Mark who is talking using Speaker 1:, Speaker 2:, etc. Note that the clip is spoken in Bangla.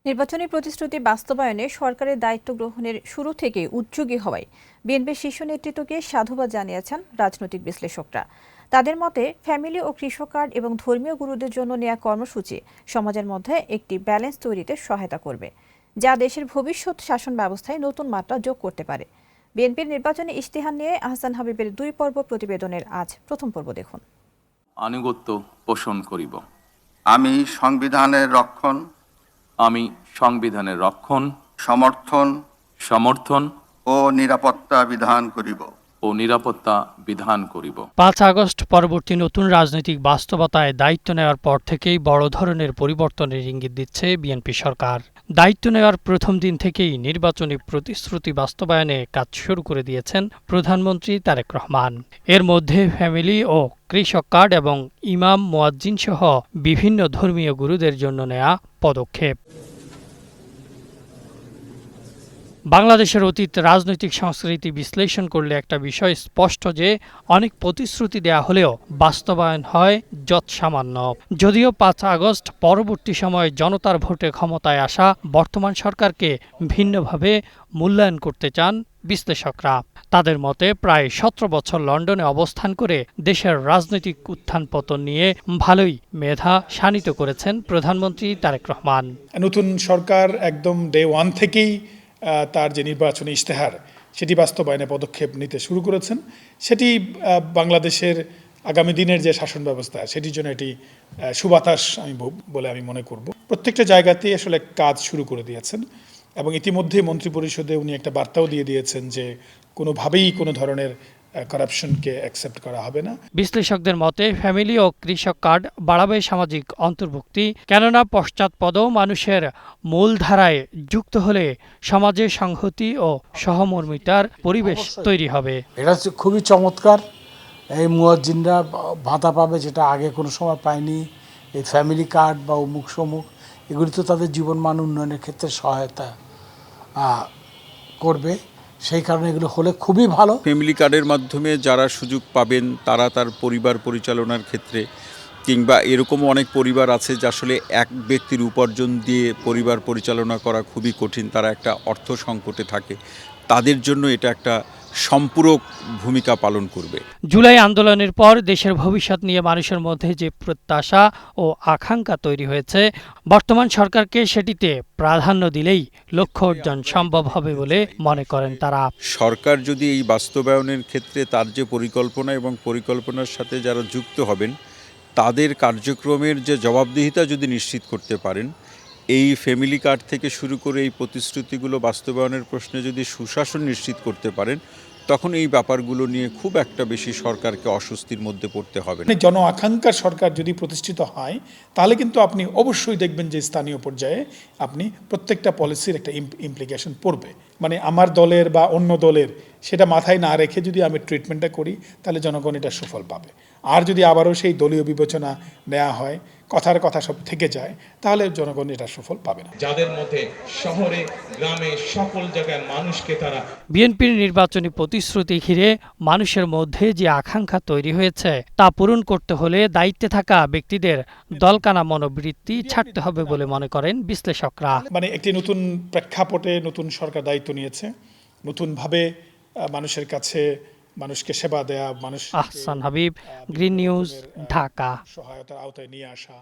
Speaker 1: নির্বাচনী প্রতিশ্রুতি বাস্তবায়নে সরকারের দায়িত্ব গ্রহণের শুরু থেকে উদ্যোগী হওয়ায় বিএনপির শীর্ষ নেতৃত্বকে সাধুবাদ জানিয়েছেন রাজনৈতিক বিশ্লেষকরা। তাদের মতে ফ্যামিলি ও কৃষক কার্ড এবং ধর্মীয় গুরুদের জন্য নেওয়া কর্মসূচি সমাজের মধ্যে একটি ব্যালেন্স তৈরিতে সহায়তা করবে, যা দেশের ভবিষ্যৎ শাসন ব্যবস্থায় নতুন মাত্রা যোগ করতে পারে। বিএনপির নির্বাচনী ইশতেহার নিয়ে আহসান হাবিবের 2 পর্ব প্রতিবেদনের আজ প্রথম পর্ব দেখুন।
Speaker 2: আনুগত্য পোষণ করিব।
Speaker 3: আমি সংবিধানের রক্ষণ,
Speaker 2: আমি সংবিধানের রক্ষণ,
Speaker 3: সমর্থন ও নিরাপত্তা বিধান করিব।
Speaker 4: 5 আগস্ট পরবর্তী নতুন রাজনৈতিক বাস্তবতায় দায়িত্ব নেওয়ার পর থেকেই বড় ধরনের পরিবর্তনের ইঙ্গিত দিচ্ছে বিএনপি সরকার। দায়িত্ব নেওয়ার প্রথম দিন থেকেই নির্বাচনী প্রতিশ্রুতি বাস্তবায়নে কাজ শুরু করে দিয়েছেন প্রধানমন্ত্রী তারেক রহমান। এর মধ্যে ফ্যামিলি ও কৃষক কার্ড এবং ইমাম মুয়াজ্জিন সহ বিভিন্ন ধর্মীয় গুরুদের জন্য নেওয়া পদক্ষেপ। বাংলাদেশের অতীত রাজনৈতিক সংস্কৃতি বিশ্লেষণ করলে একটা বিষয় স্পষ্ট যে অনেক প্রতিশ্রুতি দেয়া হলেও বাস্তবায়ন হয় যৎসামান্য। যদিও 5 আগস্ট পরবর্তী সময়ে জনতার ভোটে ক্ষমতায় আসা বর্তমান সরকারকে ভিন্নভাবে মূল্যায়ন করতে চান বিশ্লেষকরা। তাদের মতে প্রায় 17 বছর লন্ডনে অবস্থান করে দেশের রাজনৈতিক উত্থান পতন নিয়ে ভালোই মেধা শানিত করেছেন প্রধানমন্ত্রী তারেক রহমান।
Speaker 5: নতুন সরকার একদম ডে 1 থেকেই তার যে নির্বাচনী ইশতেহার সেটি বাস্তবায়নে পদক্ষেপ নিতে শুরু করেছেন। সেটি বাংলাদেশের আগামী দিনের যে শাসন ব্যবস্থা সেটির জন্য এটি সুবাতাস বলে আমি মনে করব। প্রত্যেকটা জায়গাতেই আসলে কাজ শুরু করে দিয়েছেন এবং ইতিমধ্যে মন্ত্রিপরিষদে উনি একটা বার্তাও দিয়ে দিয়েছেন যে কোনোভাবেই কোনো ধরনের কারাপশনকে অ্যাকসেপ্ট করা হবে না।
Speaker 4: বিশ্লেষকদের মতে ফ্যামিলি ও কৃষক কার্ড বাড়াবে সামাজিক অন্তর্ভুক্তি, কেননা পশ্চাৎপদ মানুষের মূলধারায় যুক্ত হলে সমাজে সংহতি ও সহমর্মিতার পরিবেশ তৈরি হবে।
Speaker 6: এটা খুবই চমৎকার। এই মুয়াজ্জিনরা ভাতা পাবে, যেটা আগে কোনো সময় পায়নি। এই ফ্যামিলি কার্ড বা অমুক সমুক এগুলি তো তাদের জীবনমান উন্নয়নের ক্ষেত্রে সহায়তা করবে। সেই কারণে এগুলো হলে খুবই ভালো।
Speaker 7: ফ্যামিলি কার্ডের মাধ্যমে যারা সুযোগ পাবেন তারা তার পরিবার পরিচালনার ক্ষেত্রে, কিংবা এরকমও অনেক পরিবার আছে যে আসলে এক ব্যক্তির উপার্জন দিয়ে পরিবার পরিচালনা করা খুবই কঠিন, তারা একটা অর্থ সংকটে থাকে, তাদের জন্য এটা একটা সম্পূরক ভূমিকা পালন করবে।
Speaker 4: জুলাই আন্দোলনের পর দেশের ভবিষ্যৎ নিয়ে মানুষের মধ্যে যে প্রত্যাশা ও আকাঙ্ক্ষা তৈরি হয়েছে, বর্তমান সরকারকে সেটিতে প্রাধান্য দিলেই লক্ষ্য অর্জন সম্ভব হবে বলে মনে করেন তারা।
Speaker 7: সরকার যদি এই বাস্তবায়নের ক্ষেত্রে তার যে পরিকল্পনা এবং পরিকল্পনার সাথে যারা যুক্ত হবেন তাদের কার্যক্রমের যে জবাবদিহিতা যদি নিশ্চিত করতে পারেন, এই ফ্যামিলি কার্ড থেকে শুরু করে এই প্রতিশ্রুতিগুলো বাস্তবায়নের প্রশ্নে যদি সুশাসন নিশ্চিত করতে পারেন, তখন এই ব্যাপারগুলো নিয়ে খুব একটা বেশি সরকারকে অস্বস্তির মধ্যে পড়তে হবে না।
Speaker 5: জন আকাঙ্ক্ষার সরকার যদি প্রতিষ্ঠিত হয় তাহলে কিন্তু আপনি অবশ্যই দেখবেন যে স্থানীয় পর্যায়ে আপনি প্রত্যেকটা পলিসির একটা ইমপ্লিকেশন পড়বে। মানে আমার দলের বা অন্য দলের সেটা মাথায় না রেখে যদি আমি ট্রিটমেন্টটা করি তাহলে জনগণ এটা সুফল পাবে। আর যদি আবারও সেই দলীয় বিবেচনা নেওয়া হয়, কথার কথা সব থেকে যায়, তাহলে জনগণ এটা সুফল পাবে না।
Speaker 8: যাদের মধ্যে শহরে গ্রামে সকল জায়গায় মানুষকে তারা
Speaker 4: বিএনপির নির্বাচনী প্রতিশ্রুতি ঘিরে মানুষের মধ্যে যে আকাঙ্ক্ষা তৈরি হয়েছে তা পূরণ করতে হলে দায়িত্বে থাকা ব্যক্তিদের দলকানা মনোবৃত্তি ছাড়তে হবে বলে মনে করেন বিশ্লেষকরা।
Speaker 5: মানে একটি নতুন প্রেক্ষাপটে নতুন সরকার দায়িত্ব নিয়েছে, নতুনভাবে মানুষের কাছে মানুষকে সেবা দেয়া,
Speaker 4: আহসান হাবিব, গ্রিন নিউজ, ঢাকা।
Speaker 5: সহায়তার আওতায় নিয়ে আসা।